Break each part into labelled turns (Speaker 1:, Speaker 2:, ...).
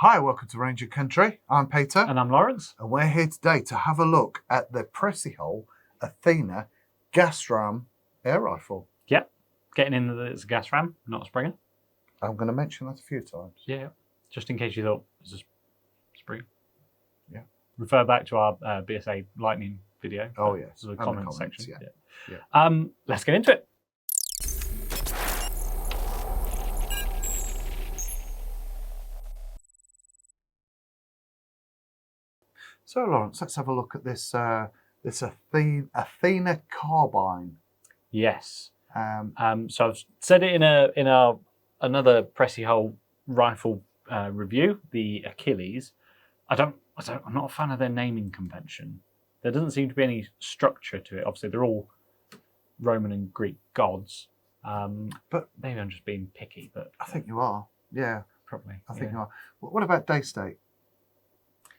Speaker 1: Hi, welcome to Ranger Country. I'm Peter.
Speaker 2: And I'm Lawrence.
Speaker 1: And we're here today to have a look at the Precihole Athena gas ram air rifle.
Speaker 2: Yep. Getting in that it's a gas ram, not a Springer.
Speaker 1: I'm going to mention that a few times.
Speaker 2: Yeah. Just in case you thought it was a Springer.
Speaker 1: Yeah.
Speaker 2: Refer back to our BSA Lightning video.
Speaker 1: Oh, yes.
Speaker 2: The comments section.
Speaker 1: Yeah.
Speaker 2: Let's get into it.
Speaker 1: So, Lawrence, let's have a look at this this Athena carbine.
Speaker 2: Yes.
Speaker 1: So
Speaker 2: I've said it in our another Precihole rifle review, the Achilles. I'm not a fan of their naming convention. There doesn't seem to be any structure to it. Obviously, they're all Roman and Greek gods. But maybe I'm just being picky. But
Speaker 1: I think you are. Yeah,
Speaker 2: probably.
Speaker 1: I think you are. What about Daystate?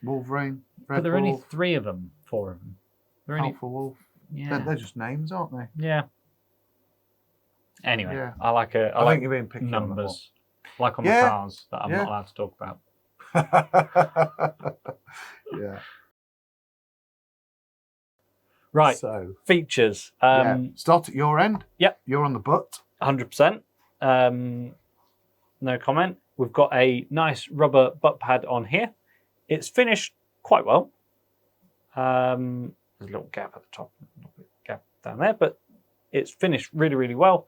Speaker 1: Wolverine, Red
Speaker 2: but there are
Speaker 1: Wolf,
Speaker 2: only 3 of them, 4 of them. They're only,
Speaker 1: Alpha Wolf.
Speaker 2: Yeah,
Speaker 1: They're just names, aren't they?
Speaker 2: Yeah. Anyway,
Speaker 1: Yeah.
Speaker 2: I like
Speaker 1: you're being picky
Speaker 2: numbers, like on the
Speaker 1: Yeah.
Speaker 2: cars that I'm not allowed to talk about.
Speaker 1: Yeah.
Speaker 2: Right.
Speaker 1: So
Speaker 2: features.
Speaker 1: Start at your end.
Speaker 2: Yep.
Speaker 1: You're on the butt.
Speaker 2: 100%. No comment. We've got a nice rubber butt pad on here. It's finished quite well. There's a little gap at the top, a little bit gap down there, but it's finished really, really well.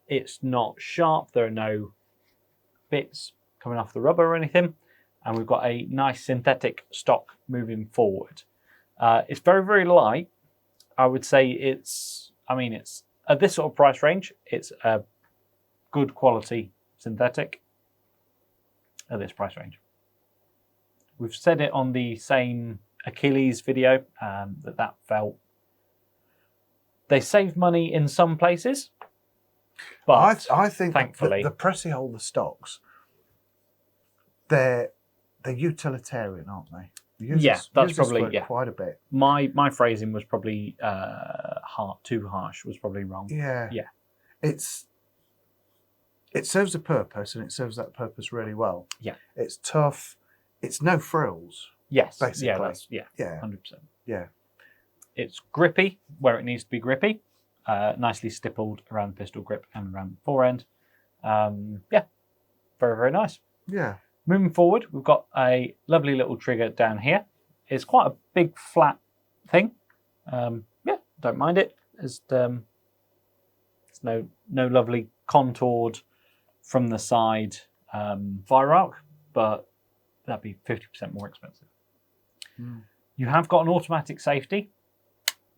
Speaker 2: It's not sharp. There are no bits coming off the rubber or anything. And we've got a nice synthetic stock moving forward. It's very, very light. I would say it's at this sort of price range, it's a good quality synthetic at this price range. We've said it on the same Achilles video that felt they save money in some places, but
Speaker 1: I think
Speaker 2: thankfully
Speaker 1: the Precihole, the stocks, they're utilitarian, aren't they?
Speaker 2: That's probably
Speaker 1: quite a bit.
Speaker 2: My phrasing was probably too harsh. Was probably wrong.
Speaker 1: Yeah. It serves a purpose, and it serves that purpose really well.
Speaker 2: Yeah.
Speaker 1: It's tough. It's no frills.
Speaker 2: Yes.
Speaker 1: Basically.
Speaker 2: Yeah. 100%.
Speaker 1: Yeah.
Speaker 2: It's grippy where it needs to be grippy. Nicely stippled around the pistol grip and around the forend. Very, very nice.
Speaker 1: Yeah.
Speaker 2: Moving forward, we've got a lovely little trigger down here. It's quite a big flat thing. Don't mind it. There's no lovely contoured from the side fire arc, but that'd be 50% more expensive. You have got an automatic safety,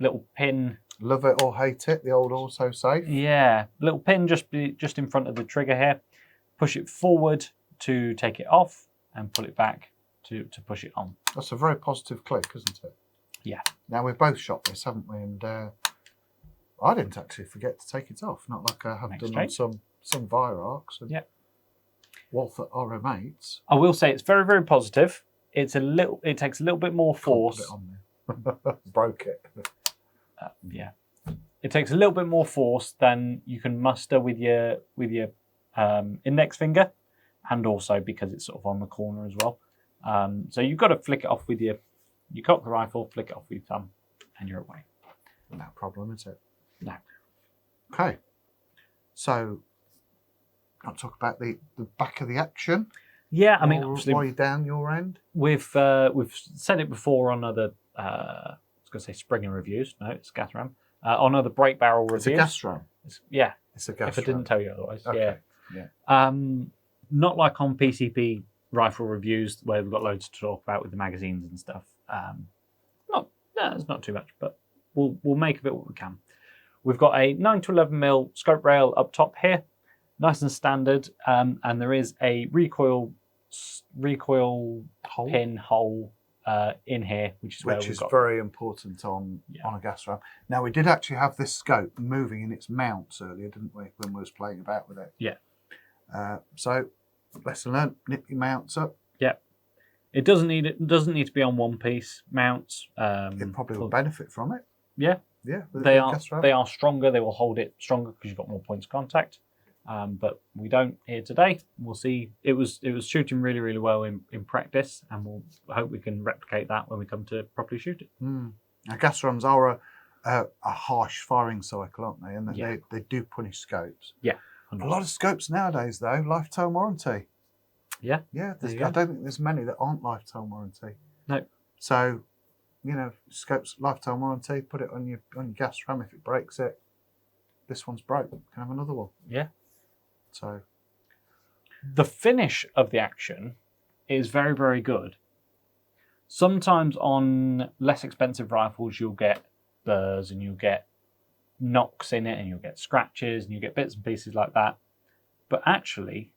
Speaker 2: little pin.
Speaker 1: Love it or hate it, the old auto safe.
Speaker 2: Yeah, little pin just in front of the trigger here. Push it forward to take it off and pull it back to push it on.
Speaker 1: That's a very positive click, isn't it?
Speaker 2: Yeah.
Speaker 1: Now we've both shot this, haven't we? And I didn't actually forget to take it off. Not like I have done on some fire arcs. And Wolf that are our mates.
Speaker 2: I will say it's very, very positive. It takes a little bit more force.
Speaker 1: Put it on there. Broke it.
Speaker 2: It takes a little bit more force than you can muster with your index finger, and also because it's sort of on the corner as well. So you've got to flick it off with you cock the rifle, flick it off with your thumb, and you're away.
Speaker 1: No problem, is it?
Speaker 2: No.
Speaker 1: Okay. So, I'll talk about the back of the action.
Speaker 2: Yeah, I mean, obviously,
Speaker 1: while you're down your end,
Speaker 2: we've said it before on other. I was going to say Springer reviews. No, it's gas ram. On other break barrel reviews.
Speaker 1: It's a gas ram.
Speaker 2: It's
Speaker 1: a gas ram.
Speaker 2: If I didn't tell you otherwise.
Speaker 1: Okay.
Speaker 2: Yeah. Not like on PCP rifle reviews where we've got loads to talk about with the magazines and stuff. It's not too much, but we'll make of it what we can. We've got a 9 to 11mm scope rail up top here, nice and standard, and there is a recoil pin hole in here, which is
Speaker 1: very important on a gas ram. Now we did actually have this scope moving in its mounts earlier, didn't we, when we was playing about with it?
Speaker 2: Yeah.
Speaker 1: So lesson learned: nip your mounts up.
Speaker 2: Yeah. It doesn't need to be on one piece mounts.
Speaker 1: It probably will benefit from it.
Speaker 2: Yeah.
Speaker 1: Yeah.
Speaker 2: They are stronger. They will hold it stronger because you've got more points of contact. but we don't here today. We'll see. It was shooting really, really well in practice, and we'll hope we can replicate that when we come to properly shoot it.
Speaker 1: Now, gas rams are a harsh firing cycle, aren't they? And they do punish scopes.
Speaker 2: Yeah.
Speaker 1: 100%. A lot of scopes nowadays, though, lifetime warranty.
Speaker 2: Yeah.
Speaker 1: Yeah. I don't think there's many that aren't lifetime warranty.
Speaker 2: No.
Speaker 1: So, scopes lifetime warranty. Put it on your gas ram. If it breaks it, this one's broke. Can have another one.
Speaker 2: Yeah.
Speaker 1: So,
Speaker 2: the finish of the action is very, very good. Sometimes on less expensive rifles, you'll get burrs and you'll get knocks in it and you'll get scratches and you get bits and pieces like that. But actually,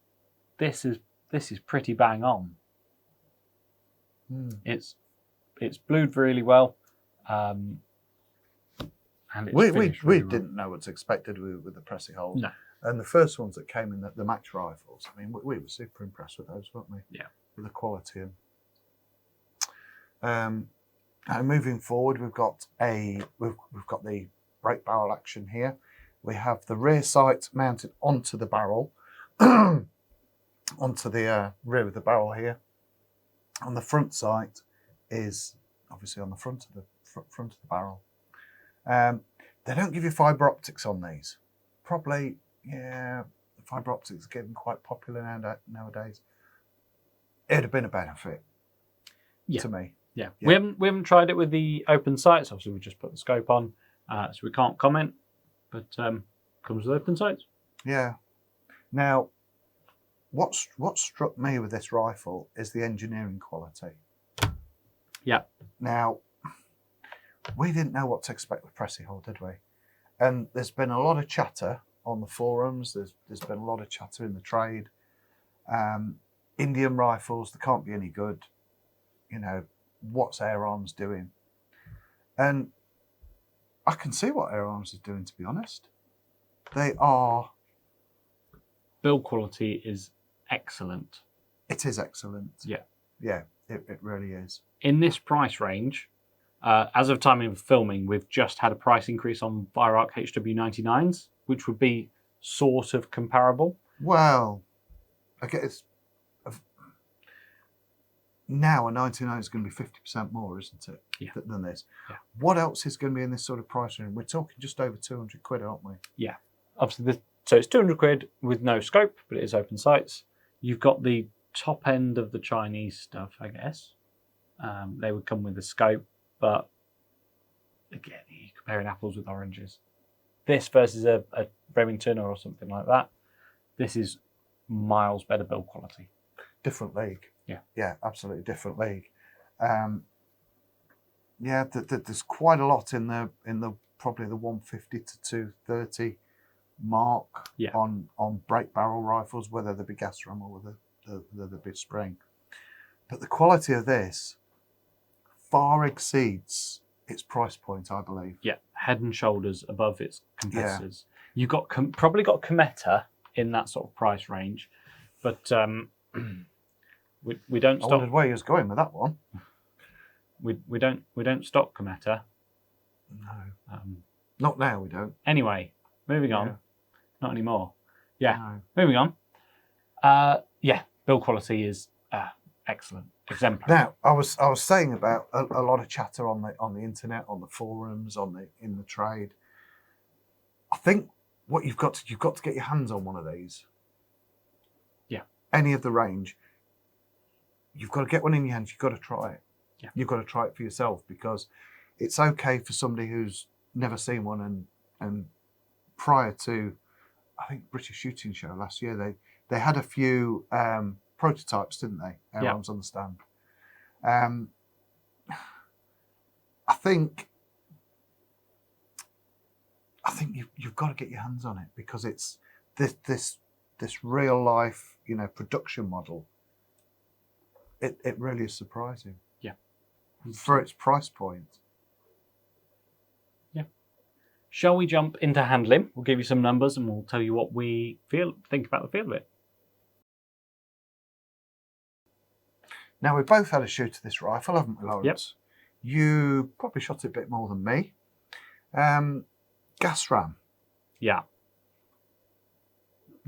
Speaker 2: this is pretty bang on. It's blued really well, and it's
Speaker 1: we didn't know what's expected with the Preciholes.
Speaker 2: No.
Speaker 1: And the first ones that came in, the match rifles, I mean, we were super impressed with those, weren't we?
Speaker 2: Yeah.
Speaker 1: With the quality. And moving forward, we've got the break barrel action here. We have the rear sight mounted onto the barrel, onto the rear of the barrel here. And the front sight is obviously on the front of the barrel. They don't give you fibre optics on these. Probably, yeah, fibre optics are getting quite popular nowadays. It'd have been a benefit to me.
Speaker 2: Yeah. We haven't tried it with the open sights. Obviously, we just put the scope on, so we can't comment. But comes with open sights.
Speaker 1: Yeah. Now, what struck me with this rifle is the engineering quality.
Speaker 2: Yeah.
Speaker 1: Now, we didn't know what to expect with Precihole, did we? And there's been a lot of chatter on the forums. There's been a lot of chatter in the trade. Indian rifles, they can't be any good. What's Airguns doing? And I can see what Airguns is doing, to be honest. They are...
Speaker 2: Build quality is excellent.
Speaker 1: It is excellent.
Speaker 2: Yeah.
Speaker 1: Yeah, it really is.
Speaker 2: In this price range, as of time of filming, we've just had a price increase on Viroc HW99s, which would be sort of comparable.
Speaker 1: Well, I guess now a 99 is going to be 50% more, isn't it, than this?
Speaker 2: Yeah.
Speaker 1: What else is going to be in this sort of price range? We're talking just over 200 quid, aren't we?
Speaker 2: Yeah. Obviously, so it's 200 quid with no scope, but it is open sights. You've got the top end of the Chinese stuff, I guess. They would come with a scope, but again, you're comparing apples with oranges. This versus a Remington or something like that, this is miles better build quality. Different league.
Speaker 1: Yeah, absolutely different league. There's quite a lot in the probably the 150 to 230 mark on break barrel rifles, whether they be gas ram or whether they be spring. But the quality of this far exceeds its price point, I believe.
Speaker 2: Yeah, head and shoulders above its competitors. Yeah. You've got probably got Cometa in that sort of price range, but we don't stock.
Speaker 1: I wondered where he was going with that one.
Speaker 2: We don't stock Cometa.
Speaker 1: No. Not now. We don't.
Speaker 2: Anyway, moving on. Not anymore. Yeah. No. Moving on. Build quality is excellent, exemplary.
Speaker 1: Now, I was saying about a lot of chatter on the internet, on the forums, in the trade. I think what you've got to get your hands on one of these.
Speaker 2: Yeah.
Speaker 1: Any of the range. You've got to get one in your hands. You've got to try it.
Speaker 2: Yeah.
Speaker 1: You've got to try it for yourself, because it's okay for somebody who's never seen one and prior to, I think, British Shooting Show last year, they had a few prototypes, didn't they? Airguns on the stand. I think you've got to get your hands on it, because it's this real life, production model. It really is surprising.
Speaker 2: Yeah.
Speaker 1: For its price point.
Speaker 2: Yeah. Shall we jump into handling? We'll give you some numbers and we'll tell you what we think about the feel of it.
Speaker 1: Now, we both had a shoot of this rifle, haven't we, Lawrence?
Speaker 2: Yep.
Speaker 1: You probably shot it a bit more than me. Gas ram.
Speaker 2: Yeah.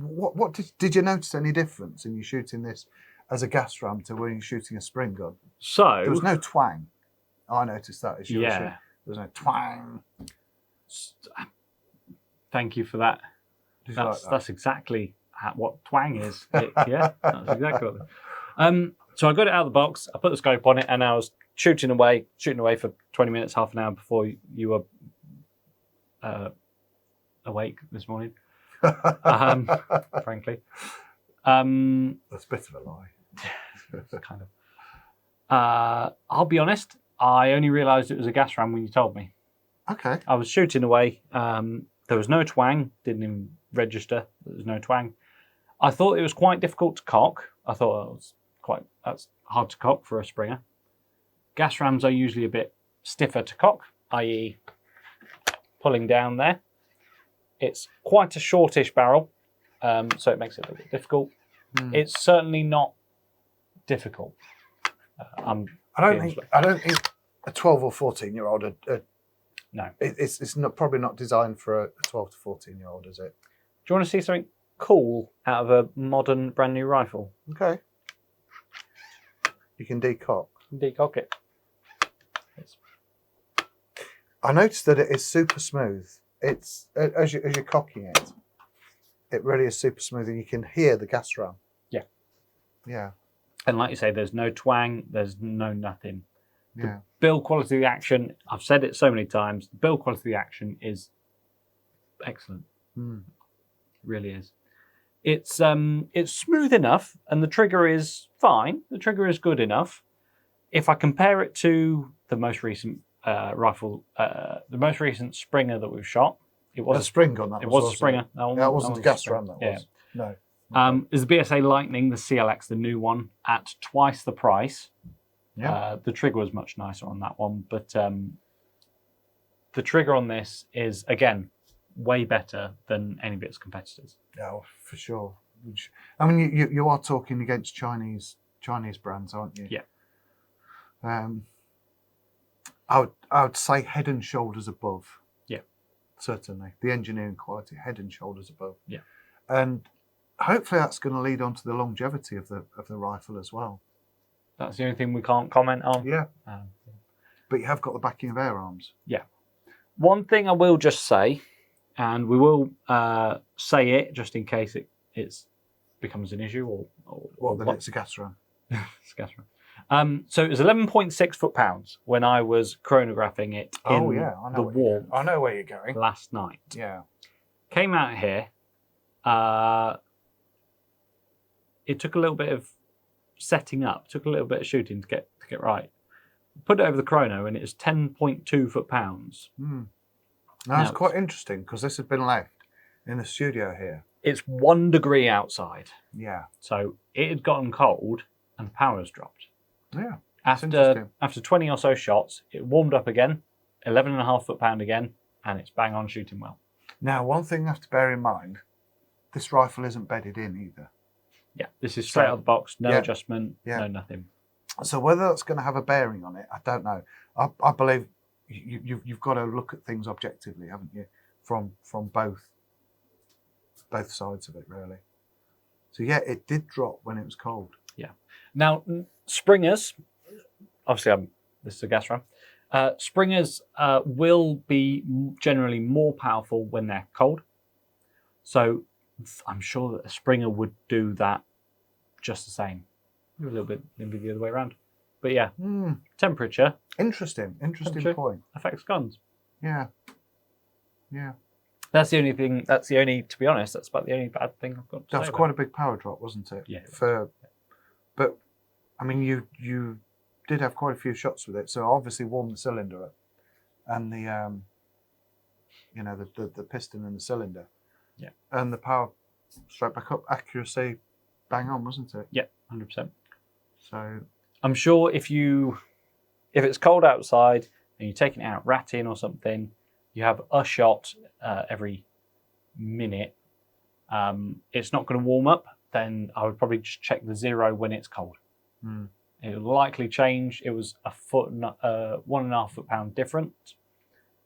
Speaker 1: What did you notice any difference in you shooting this as a gas ram to when you're shooting a spring gun?
Speaker 2: So
Speaker 1: There was no twang. I noticed that as you were shooting.
Speaker 2: yeah.
Speaker 1: There was no twang.
Speaker 2: Thank you for that.
Speaker 1: Did you like that?
Speaker 2: That's exactly what twang is. Yeah, that's exactly what. So I got it out of the box. I put the scope on it, and I was shooting away for 20 minutes, half an hour before you were awake this morning. Frankly,
Speaker 1: That's a bit of a lie.
Speaker 2: kind of. I'll be honest. I only realised it was a gas ram when you told me.
Speaker 1: Okay.
Speaker 2: I was shooting away. There was no twang. Didn't even register. There was no twang. I thought it was quite difficult to cock. I thought that's hard to cock for a Springer. Gas rams are usually a bit stiffer to cock, i.e. pulling down there. It's quite a shortish barrel, so it makes it a little bit difficult. It's certainly not difficult.
Speaker 1: I don't think a 12 or 14-year-old.
Speaker 2: No,
Speaker 1: it's probably not designed for a 12 to 14-year-old, is it?
Speaker 2: Do you want to see something cool out of a modern, brand new rifle?
Speaker 1: Okay. You can decock.
Speaker 2: Decock it.
Speaker 1: I noticed that it is super smooth. It's as you're cocking it, it really is super smooth, and you can hear the gas ram.
Speaker 2: Yeah.
Speaker 1: Yeah.
Speaker 2: And like you say, there's no twang. There's no nothing.
Speaker 1: Yeah.
Speaker 2: Build quality of the action, I've said it so many times, the build quality of the action is excellent. It really is. It's smooth enough, and the trigger is fine. The trigger is good enough. If I compare it to the most recent rifle, the most recent Springer that we've shot, it was
Speaker 1: a spring gun. That
Speaker 2: it was a Springer.
Speaker 1: That wasn't a gas ram. That was. No.
Speaker 2: Is the BSA Lightning, the CLX, the new one, at twice the price.
Speaker 1: Yeah.
Speaker 2: The trigger was much nicer on that one, but the trigger on this is, again, way better than any of its competitors.
Speaker 1: Yeah, for sure. I mean, you are talking against Chinese brands, aren't you?
Speaker 2: Yeah.
Speaker 1: I would say head and shoulders above.
Speaker 2: Yeah.
Speaker 1: Certainly. The engineering quality, head and shoulders above.
Speaker 2: Yeah.
Speaker 1: And hopefully that's going to lead on to the longevity of the rifle as well.
Speaker 2: That's the only thing we can't comment on.
Speaker 1: Yeah. But you have got the backing of air arms.
Speaker 2: Yeah. One thing I will just say, and we will say it just in case it becomes an issue or
Speaker 1: then it's a gas ram.
Speaker 2: It's a gas ram. So it was 11.6 foot-pounds when I was chronographing it in the wall.
Speaker 1: I know where you're going.
Speaker 2: Last night.
Speaker 1: Yeah.
Speaker 2: Came out here. It took a little bit of setting up, took a little bit of shooting to get right. Put it over the chrono and it was 10.2 foot-pounds.
Speaker 1: Now, that's quite interesting because this had been left in the studio here.
Speaker 2: It's 1 degree outside.
Speaker 1: Yeah.
Speaker 2: So it had gotten cold and the power has dropped.
Speaker 1: Yeah.
Speaker 2: After 20 or so shots, it warmed up again, 11.5 foot-pound again, and it's bang on shooting well.
Speaker 1: Now, one thing you have to bear in mind, this rifle isn't bedded in either.
Speaker 2: Yeah, this is straight out of the box, no adjustment, no nothing.
Speaker 1: So whether that's going to have a bearing on it, I don't know. I believe you've got to look at things objectively, haven't you? From both sides of it, really. So yeah, it did drop when it was cold.
Speaker 2: Yeah. Now, Springers, obviously this is a gas ram, Springers will be generally more powerful when they're cold. So I'm sure that a Springer would do that just the same. A little bit maybe the other way around. But yeah, temperature.
Speaker 1: Interesting point.
Speaker 2: Affects guns.
Speaker 1: Yeah. Yeah.
Speaker 2: That's the only thing, to be honest, that's about the only bad thing I've got to say.
Speaker 1: That was quite a big power drop, wasn't it?
Speaker 2: Yeah.
Speaker 1: But, I mean, you did have quite a few shots with it, so obviously warmed the cylinder up. And the, the piston and the cylinder.
Speaker 2: Yeah.
Speaker 1: And the power straight back up, accuracy bang on, wasn't it?
Speaker 2: Yeah, 100%.
Speaker 1: So
Speaker 2: I'm sure if it's cold outside and you're taking it out ratting or something, you have a shot every minute, it's not going to warm up, then I would probably just check the zero when it's cold. It will likely change. It was 1.5 foot-pound different.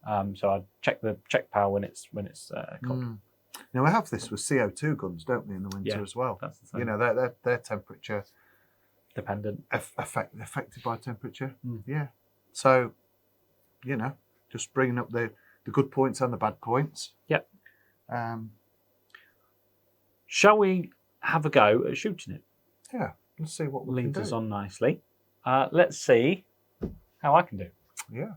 Speaker 2: So I'd check power when it's cold.
Speaker 1: Now we have this with CO2 guns, don't we, in the winter as well?
Speaker 2: That's the same.
Speaker 1: You know, they're temperature
Speaker 2: Dependent.
Speaker 1: affected by temperature.
Speaker 2: Mm.
Speaker 1: Yeah. So, you know, just bringing up the good points and the bad points.
Speaker 2: Yep.
Speaker 1: Shall
Speaker 2: we have a go at shooting it?
Speaker 1: Yeah. Let's see what we can
Speaker 2: Leads
Speaker 1: do.
Speaker 2: us on nicely. Let's see how I can do.
Speaker 1: Yeah.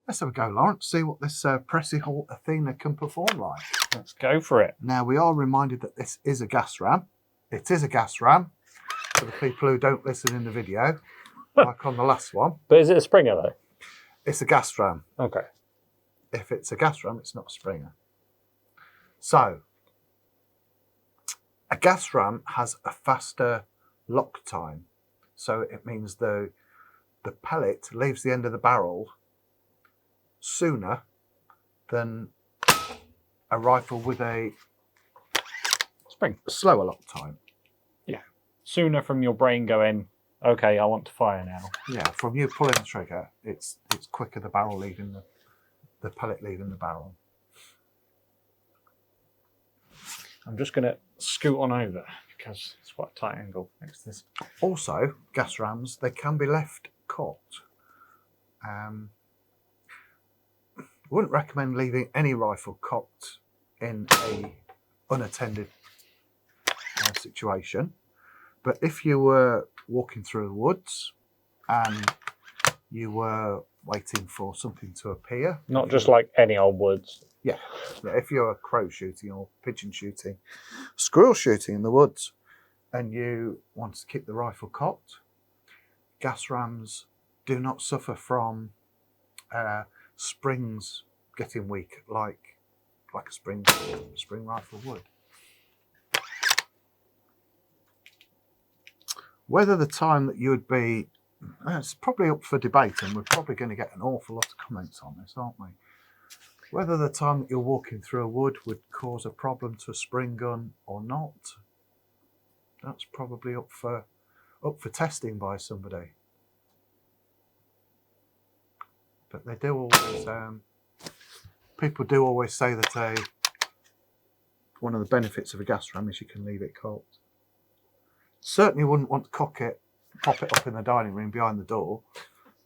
Speaker 1: Let's have a go, Lawrence. See what this Precihole Athena can perform like.
Speaker 2: Let's go for it.
Speaker 1: Now, we are reminded that this is a gas ram. It is a gas ram for the people who don't listen in the video, like on the last one.
Speaker 2: But is it a Springer, though?
Speaker 1: It's a gas ram.
Speaker 2: Okay.
Speaker 1: If it's a gas ram, it's not a Springer. So, a gas ram has a faster lock time. So it means the pellet leaves the end of the barrel sooner than a rifle with a slower lock time.
Speaker 2: Yeah. Sooner from your brain going, okay, I want to fire now.
Speaker 1: Yeah, from you pulling the trigger, it's quicker the barrel leaving the pellet leaving the barrel.
Speaker 2: I'm just going to scoot on over because it's quite a tight angle next to this.
Speaker 1: Also, gas rams, they can be left cocked. Wouldn't recommend leaving any rifle cocked in a unattended situation. But if you were walking through the woods and you were waiting for something to appear.
Speaker 2: Not just like any old woods.
Speaker 1: Yeah. If you're crow shooting or pigeon shooting, squirrel shooting in the woods, and you want to keep the rifle cocked, gas rams do not suffer from springs getting weak like a spring rifle would. Whether the time that you would be, it's probably up for debate, and we're probably going to get an awful lot of comments on this, aren't we? Whether the time that you're walking through a wood would cause a problem to a spring gun or not, that's probably up for testing by somebody. But they do always, people do always say that one of the benefits of a gas ram is you can leave it cocked. Certainly wouldn't want to cock it, pop it up in the dining room behind the door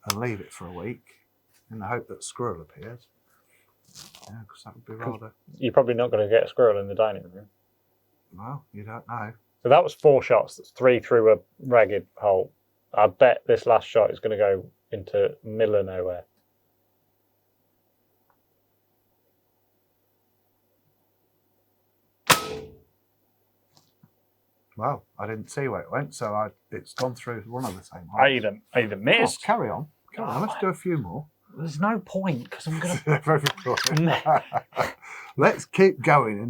Speaker 1: and leave it for a week in the hope that a squirrel appears. Yeah, because that would be rather...
Speaker 2: You're probably not going to get a squirrel in the dining room.
Speaker 1: Well, you don't know.
Speaker 2: So that was 4 shots. That's 3 through a ragged hole. I bet this last shot is going to go into middle of nowhere.
Speaker 1: Well, I didn't see where it went, so it's gone through one of the same holes.
Speaker 2: I either missed.
Speaker 1: Oh, carry on. Let's do a few more.
Speaker 2: There's no point because I'm going to...
Speaker 1: Very good. Let's keep going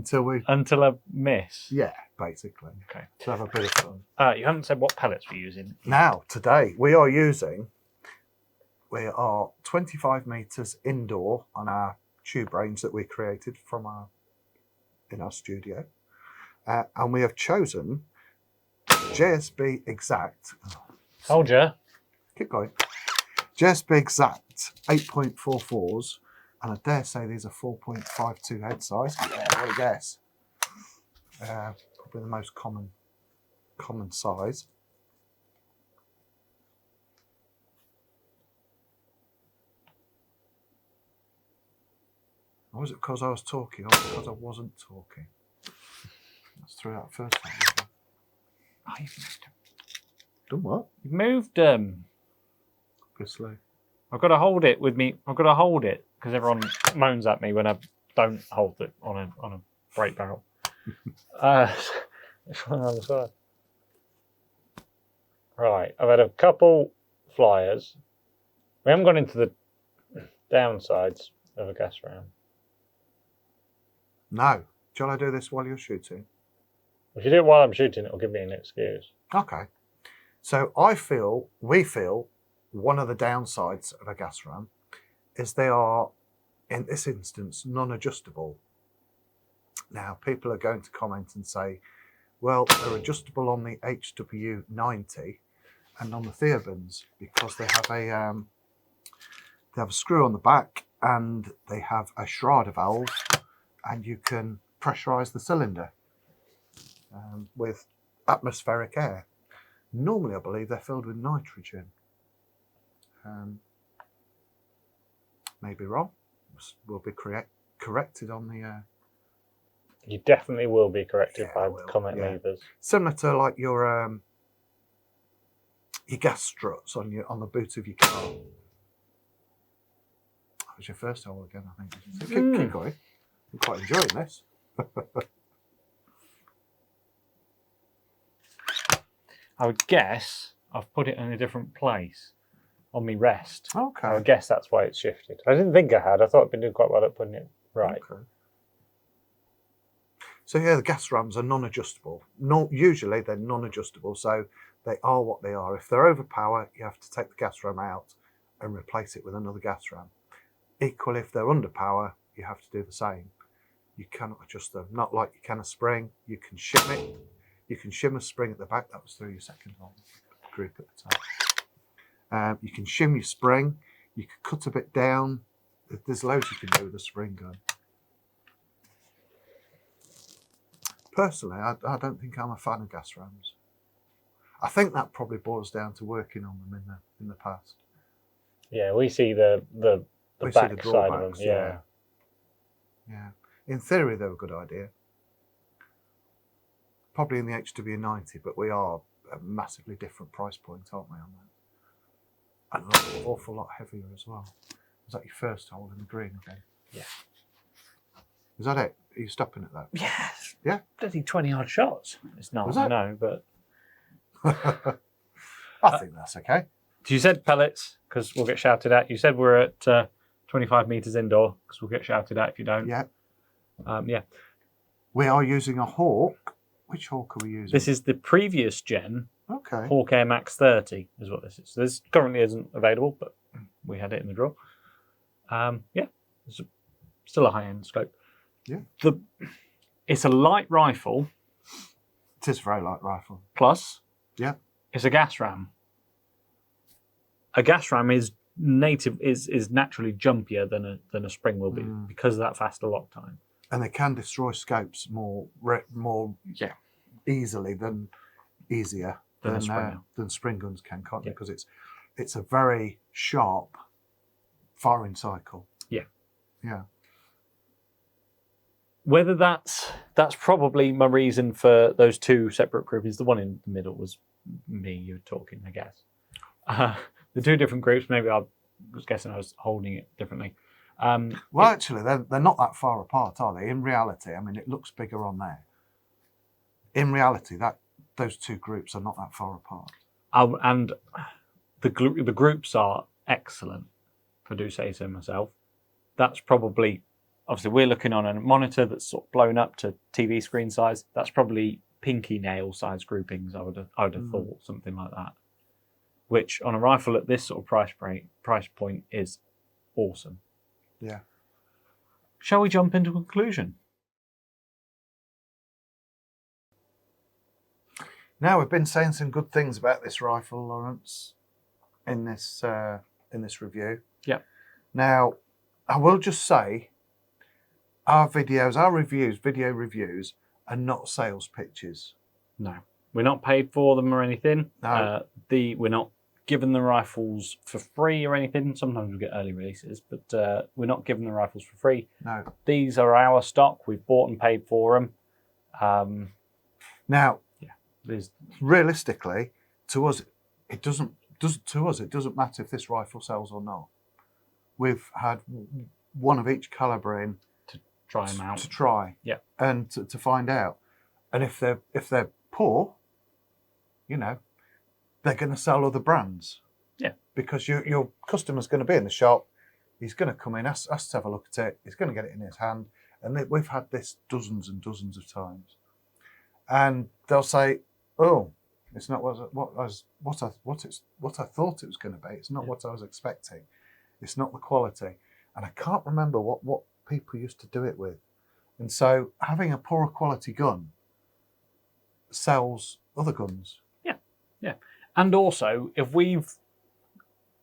Speaker 1: until
Speaker 2: I miss.
Speaker 1: Yeah, basically.
Speaker 2: Okay.
Speaker 1: To have a bit of fun.
Speaker 2: You haven't said what pellets we're using.
Speaker 1: Now, today, we are 25 metres indoor on our tube range that we created in our studio. And we have chosen JSB Exact.
Speaker 2: Hold ya.
Speaker 1: Keep going. JSB Exact 8.44s, and I dare say these are 4.52 head size. Yeah, what a guess. Probably the most common size. Or was it because I was talking or because I wasn't talking? Let's throw that first one.
Speaker 2: Oh, you've moved them.
Speaker 1: Done what?
Speaker 2: You've moved them.
Speaker 1: Go slow.
Speaker 2: I've got to hold it with me. I've got to hold it because everyone moans at me when I don't hold it on a break barrel. It's on the other side. Right, I've had a couple flyers. We haven't gone into the downsides of a gas round.
Speaker 1: No. Shall I do this while you're shooting?
Speaker 2: If you do it while I'm shooting, it'll give me an excuse.
Speaker 1: Okay. So we feel one of the downsides of a gas ram is they are, in this instance, non-adjustable. Now, people are going to comment and say, well, they're adjustable on the HW90 and on the Airguns because they They have a screw on the back, and they have a shroud valve, and you can pressurise the cylinder with atmospheric air. Normally, I believe they're filled with nitrogen. Maybe wrong. We'll be corrected on the.
Speaker 2: You definitely will be corrected by
Speaker 1: will,
Speaker 2: comment leavers.
Speaker 1: Similar to like your gas struts on the boot of your car. That was your first hole again, I think. So keep going. I'm quite enjoying this.
Speaker 2: I would guess I've put it in a different place on me rest.
Speaker 1: Okay.
Speaker 2: I would guess that's why it's shifted. I didn't think I had. I thought I'd been doing quite well at putting it right.
Speaker 1: Okay. So yeah, the gas rams are non-adjustable. Usually they're non-adjustable, so they are what they are. If they're over power, you have to take the gas ram out and replace it with another gas ram. Equally, if they're under power, you have to do the same. You cannot adjust them. Not like you can a spring. You can shim it. You can shim a spring at the back. That was through your second hole group at the top. You can shim your spring. You can cut a bit down. There's loads you can do with a spring gun. Personally, I don't think I'm a fan of gas rams. I think that probably boils down to working on them in the past.
Speaker 2: Yeah, we see the back side of them. Yeah.
Speaker 1: Yeah. In theory, they're a good idea. Probably in the HW90, but we are a massively different price point, aren't we, on that? And an awful lot heavier as well. Was that your first hole in the green again?
Speaker 2: Yeah.
Speaker 1: Is that it? Are you stopping at that?
Speaker 2: Yes.
Speaker 1: Yeah.
Speaker 2: Bloody 20-odd shots. It's not,
Speaker 1: Was
Speaker 2: I
Speaker 1: it?
Speaker 2: know, but...
Speaker 1: I think that's okay.
Speaker 2: You said pellets, because we'll get shouted at. You said we're at 25 metres indoor, because we'll get shouted at if you don't.
Speaker 1: Yeah.
Speaker 2: Yeah.
Speaker 1: We are using a Hawk. Which Hawk are we using?
Speaker 2: This is the previous gen
Speaker 1: okay.
Speaker 2: Hawk Air Max 30 is what this is. So this currently isn't available, but we had it in the draw. Yeah, it's still a high-end scope.
Speaker 1: Yeah.
Speaker 2: It's a light rifle.
Speaker 1: It is a very light rifle.
Speaker 2: Plus,
Speaker 1: yeah,
Speaker 2: it's a gas ram. A gas ram is naturally jumpier than a spring will be because of that faster lock time. And
Speaker 1: they can destroy scopes more easily than spring guns can't they? Because it's a very sharp firing cycle.
Speaker 2: Yeah.
Speaker 1: Yeah.
Speaker 2: Whether that's probably my reason for those two separate groups. The one in the middle was me. You're talking, I guess. The two different groups. Maybe I was guessing I was holding it differently.
Speaker 1: Well, actually, they're not that far apart, are they? In reality, I mean, it looks bigger on there. In reality, those two groups are not that far apart.
Speaker 2: And the groups are excellent, if I do say so myself. That's probably, obviously, we're looking on a monitor that's sort of blown up to TV screen size. That's probably pinky nail size groupings. I would have thought something like that. Which on a rifle at this sort of price point is awesome.
Speaker 1: Yeah.
Speaker 2: Shall we jump into conclusion?
Speaker 1: Now, we've been saying some good things about this rifle, Lawrence, in this review.
Speaker 2: Yeah.
Speaker 1: Now, I will just say, our video reviews are not sales pitches.
Speaker 2: No, we're not paid for them or anything.
Speaker 1: No.
Speaker 2: We're not given the rifles for free or anything. Sometimes we get early releases, but we're not given the rifles for free.
Speaker 1: No.
Speaker 2: These are our stock. We've bought and paid for them.
Speaker 1: Now,
Speaker 2: yeah,
Speaker 1: realistically, to us, it doesn't matter if this rifle sells or not. We've had one of each calibre in
Speaker 2: to try them out.
Speaker 1: To try,
Speaker 2: yeah,
Speaker 1: and to find out. And if they're poor, you know, they're going to sell other brands.
Speaker 2: Yeah. Because
Speaker 1: your customer's going to be in the shop. He's going to come in, ask to have a look at it. He's going to get it in his hand. And we've had this dozens and dozens of times. And they'll say, "Oh, it's not what I thought it was going to be. It's not what I was expecting. It's not the quality." And I can't remember what people used to do it with. And so having a poorer quality gun sells other guns.
Speaker 2: Yeah. And also, if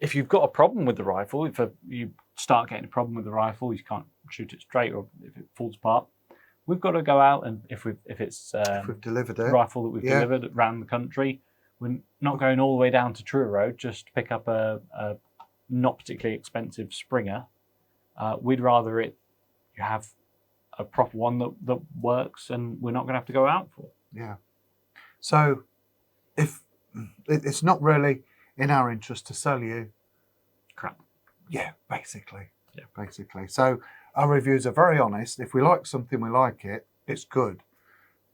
Speaker 2: if you've got a problem with the rifle, if you start getting a problem with the rifle, you can't shoot it straight, or if it falls apart, we've got to go out and if it's
Speaker 1: if we've delivered it,
Speaker 2: a rifle that we've delivered around the country, we're not going all the way down to Truro Road just to pick up a not particularly expensive Springer. We'd rather you have a proper one that works, and we're not going to have to go out for it.
Speaker 1: Yeah. So, if it's not really in our interest to sell you
Speaker 2: crap.
Speaker 1: Yeah, basically.
Speaker 2: Yeah.
Speaker 1: Basically. So our reviews are very honest. If we like something, we like it, it's good.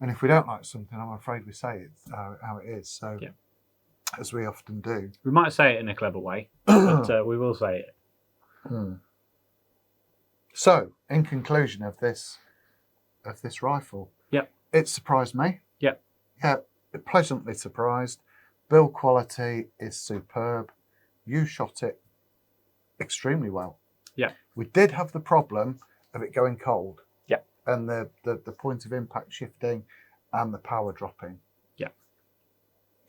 Speaker 1: And if we don't like something, I'm afraid we say it how it is. So, as we often do.
Speaker 2: We might say it in a clever way, but we will say it.
Speaker 1: So, in conclusion of this rifle, it surprised me. Pleasantly surprised. Build quality is superb. You shot it extremely well.
Speaker 2: Yeah.
Speaker 1: We did have the problem of it going cold.
Speaker 2: Yeah.
Speaker 1: And the point of impact shifting and the power dropping. Yeah.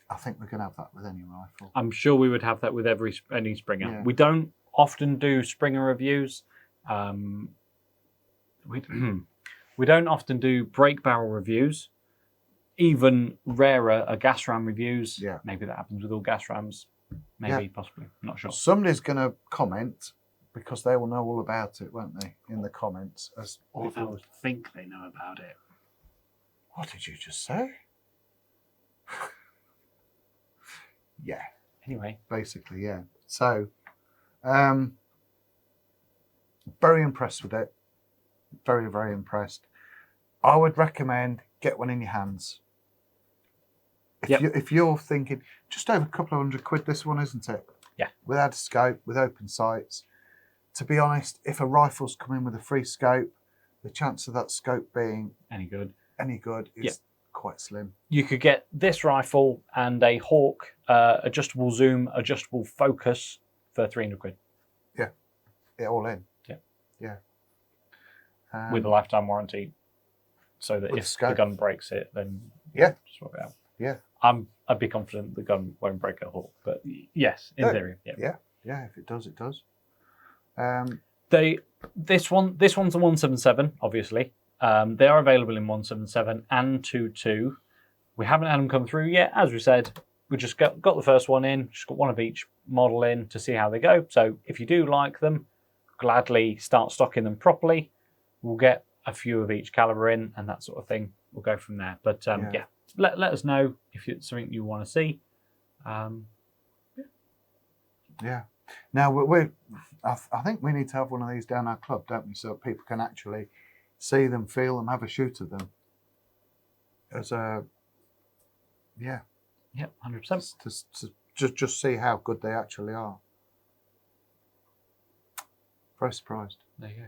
Speaker 1: I think we're going to have that with any rifle.
Speaker 2: I'm sure we would have that with any Springer.
Speaker 1: Yeah.
Speaker 2: We don't often do Springer reviews. We don't often do break barrel reviews. Even rarer are gas ram reviews.
Speaker 1: Yeah.
Speaker 2: Maybe that happens with all gas rams. Maybe, possibly. I'm not sure.
Speaker 1: Somebody's going to comment because they will know all about it, won't they? In the comments.
Speaker 2: Or they will think they know about it.
Speaker 1: What did you just say? Yeah.
Speaker 2: Anyway.
Speaker 1: Basically, yeah. So, very impressed with it. Very, very impressed. I would recommend get one in your hands. If you're thinking, just over a couple of £100 this one, isn't it?
Speaker 2: Yeah.
Speaker 1: Without a scope, with open sights. To be honest, if a rifle's come in with a free scope, the chance of that scope being
Speaker 2: any good
Speaker 1: is quite slim.
Speaker 2: You could get this rifle and a Hawk adjustable zoom, adjustable focus for £300.
Speaker 1: Yeah, all in.
Speaker 2: Yeah.
Speaker 1: Yeah.
Speaker 2: With a lifetime warranty, so that if the gun breaks it, then swap it out.
Speaker 1: Yeah.
Speaker 2: I'd be confident the gun won't break a Hawk, but yes, in theory,
Speaker 1: yeah. If it does, it does.
Speaker 2: This one's a 177, obviously. They are available in 177 and 2.2. We haven't had them come through yet. As we said, we just got the first one in, just got one of each model in to see how they go. So if you do like them, gladly start stocking them properly. We'll get a few of each caliber in and that sort of thing. We'll go from there. But let us know if it's something you want to see.
Speaker 1: Yeah. Now I think we need to have one of these down our club, don't we? So people can actually see them, feel them, have a shoot of them. As a
Speaker 2: 100%.
Speaker 1: To just see how good they actually are. Very surprised.
Speaker 2: There you go.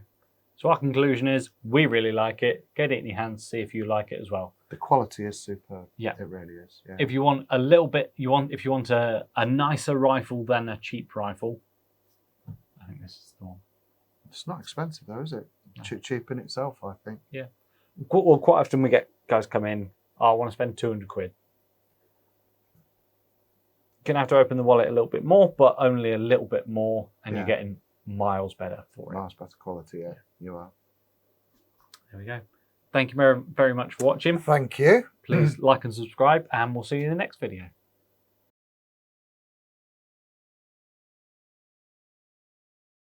Speaker 2: So our conclusion is we really like it. Get it in your hands, see if you like it as well.
Speaker 1: The quality is superb.
Speaker 2: Yeah,
Speaker 1: it really is. Yeah.
Speaker 2: If you want a little bit, if you want a nicer rifle than a cheap rifle, I think this is the one.
Speaker 1: It's not expensive though, is it? No. Cheap in itself, I think.
Speaker 2: Yeah. Well, quite often we get guys come in. I want to spend £200. Gonna have to open the wallet a little bit more, but only a little bit more, and you're getting miles better for it.
Speaker 1: Miles better quality, yeah. You are.
Speaker 2: There we go. Thank you very, very much for watching.
Speaker 1: Thank you.
Speaker 2: Please like and subscribe, and we'll see you in the next video.